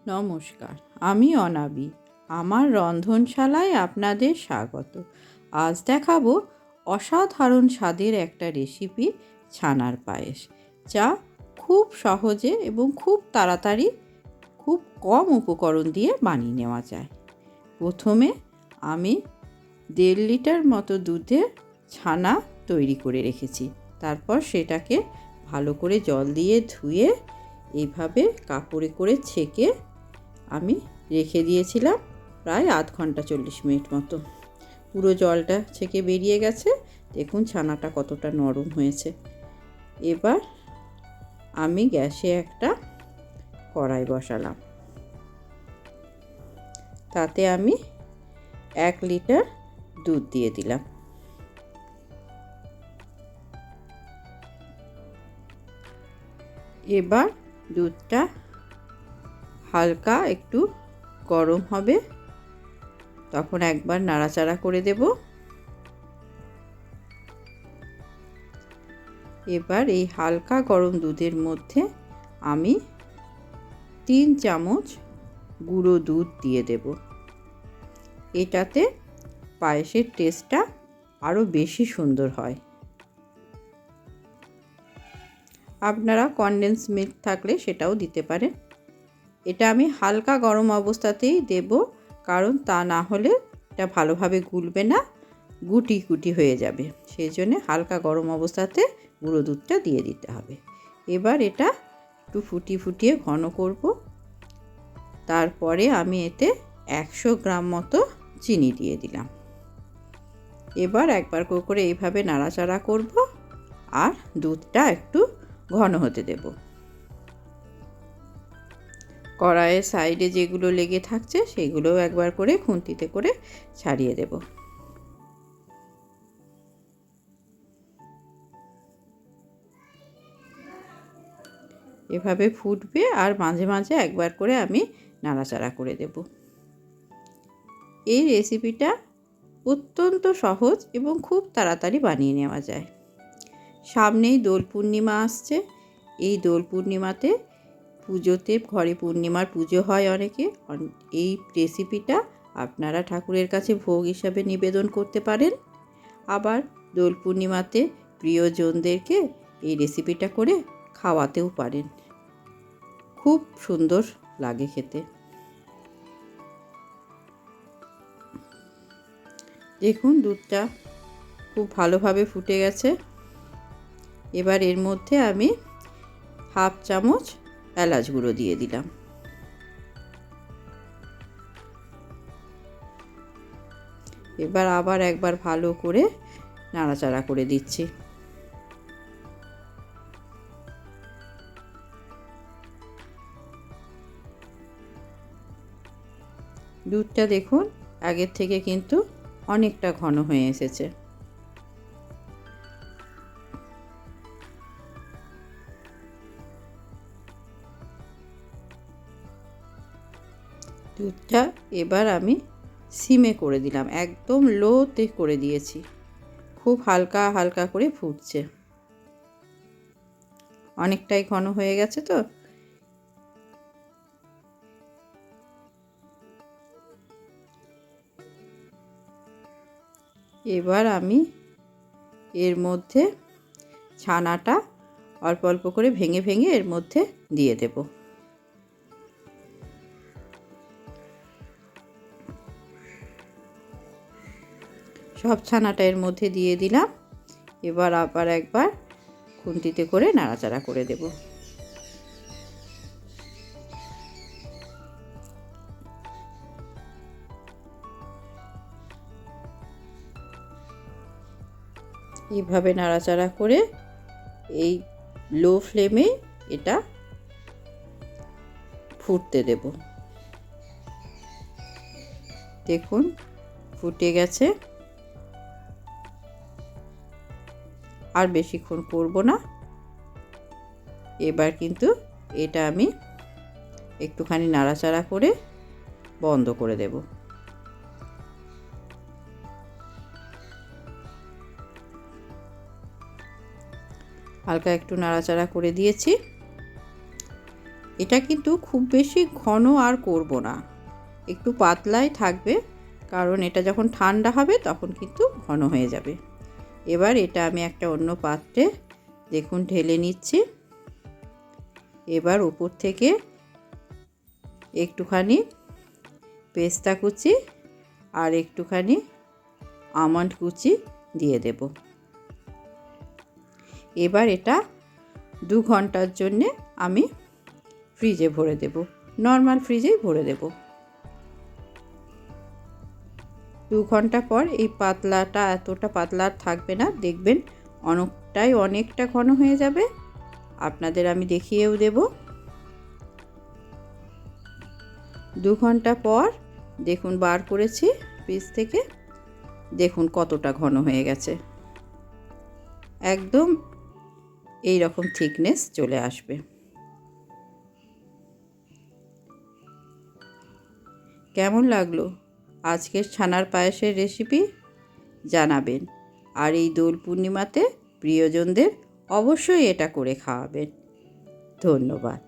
নমস্কার, আমি অনাবি। আমার রন্ধনশালায় আপনাদের স্বাগত। আজ দেখাবো অসাধারণ স্বাদের একটা রেসিপি, ছানার পায়েস, যা খুব সহজে এবং খুব তাড়াতাড়ি খুব কম উপকরণ দিয়ে বানিয়ে নেওয়া যায়। প্রথমে আমি 1.5 লিটার মতো দুধের ছানা তৈরি করে রেখেছি। তারপর সেটাকে ভালো করে জল দিয়ে ধুয়ে এইভাবে কাপড়ে করে ছেঁকে আমি রেখে দিয়েছিলাম প্রায় আধ ঘন্টা 40 মিনিট মতো। পুরো জলটা ছেঁকে বেরিয়ে গেছে। দেখুন ছানাটা কতটা নরম হয়েছে। এবার আমি গ্যাসে একটা কড়াই বসালাম। তাতে আমি 1 লিটার দুধ দিয়ে দিলাম। এবার দুধটা হালকা একটু গরম হবে, তখন একবার নাড়াচাড়া করে দেব। এবার এই হালকা গরম দুধের মধ্যে আমি 3 চামচ গুঁড়ো দুধ দিয়ে দেব। এটাতে পায়েসের টেস্টটা আরও বেশি সুন্দর হয়। আপনারা কনডেন্স মিল্ক থাকলে সেটাও দিতে পারেন। এটা আমি হালকা গরম অবস্থাতেই দেব, কারণ তা না হলে এটা ভালোভাবে গুলবে না, গুটি গুটি হয়ে যাবে। সেই জন্য হালকা গরম অবস্থাতে গুঁড়ো দুধটা দিয়ে দিতে হবে। এবার এটা একটু ফুটিয়ে ঘন করব। তারপরে আমি এতে 100 গ্রাম মতো চিনি দিয়ে দিলাম। এবার একবার করে এইভাবে নাড়াচাড়া করব আর দুধটা একটু ঘন হতে দেব। কড়াইয়ের সাইডে যেগুলো লেগে থাকছে সেগুলোও একবার করে খুন্তিতে করে ছাড়িয়ে দেব। এভাবে ফুটবে আর মাঝে মাঝে একবার করে আমি নাড়াচাড়া করে দেব। এই রেসিপিটা অত্যন্ত সহজ এবং খুব তাড়াতাড়ি বানিয়ে নেওয়া যায়। সামনেই দোল পূর্ণিমা আসছে। এই দোল পূর্ণিমাতে পুজোতে ঘরে পূর্ণিমার পুজো হয় অনেকে। এই রেসিপিটা আপনারা ঠাকুরের কাছে ভোগ হিসাবে নিবেদন করতে পারেন। আবার দোল পূর্ণিমাতে প্রিয়জনদেরকে এই রেসিপিটা করে খাওয়াতেও পারেন। খুব সুন্দর লাগে খেতে। দেখুন দুধটা খুব ভালোভাবে ফুটে গেছে। এবার এর মধ্যে আমি 1/2 চামচ এলাচ গুঁড়ো দিয়ে দিলাম। এবার আবার একবার ভালো করে নাড়াচাড়া করে দিচ্ছি। দুধটা দেখুন আগের থেকে কিন্তু অনেকটা ঘন হয়ে এসেছে। দুধটা এবার আমি সিমে করে দিলাম, একদম লোতে করে দিয়েছি। খুব হালকা হালকা করে ফুটছে, অনেকটাই ঘন হয়ে গেছে তো। এবার আমি এর মধ্যে ছানাটা অল্প অল্প করে ভেঙে ভেঙে এর মধ্যে দিয়ে দেব। সব ছানাটা এর মধ্যে দিয়ে দিলাম। এবার আবার একবার খুন্তিতে করে নাড়াচাড়া করে দেব। এইভাবে নাড়াচাড়া করে এই লো ফ্লেমে এটা ফুটতে দেব। দেখুন ফুটে গেছে। আর বেশিক্ষণ করব না। এবার কিন্তু এটা আমি একটুখানি নাড়াচাড়া করে বন্ধ করে দেব। হালকা একটু নাড়াচাড়া করে দিয়েছি। এটা কিন্তু খুব বেশি ঘন আর করব না, একটু পাতলাই থাকবে, কারণ এটা যখন ঠান্ডা হবে তখন কিন্তু ঘন হয়ে যাবে। এবার এটা আমি একটা অন্য পাত্রে দেখুন ঢেলে নিচ্ছি। এবার উপর থেকে একটুখানি পেস্তা কুচি আর একটুখানি আমন্ড কুচি দিয়ে দেব। এবার এটা 2 ঘন্টার জন্যে আমি ফ্রিজে ভরে দেব, নর্মাল ফ্রিজেই ভরে দেব। 2 ঘন্টা পর এই পাতলাটা এতটা পাতলা থাকবে না, দেখবেন অনেকটা ঘন হয়ে যাবে। আপনাদের আমি দেখিয়েও দেব। 2 ঘন্টা পর দেখুন বার করেছি ফ্রিজ থেকে, দেখুন কতটা ঘন হয়ে গেছে, একদম এই রকম থিকনেস চলে আসবে। কেমন লাগলো আজকের ছানার পায়েসের রেসিপি জানাবেন, আর এই দোল পূর্ণিমাতে প্রিয়জনদের অবশ্যই এটা করে খাওয়াবেন। ধন্যবাদ।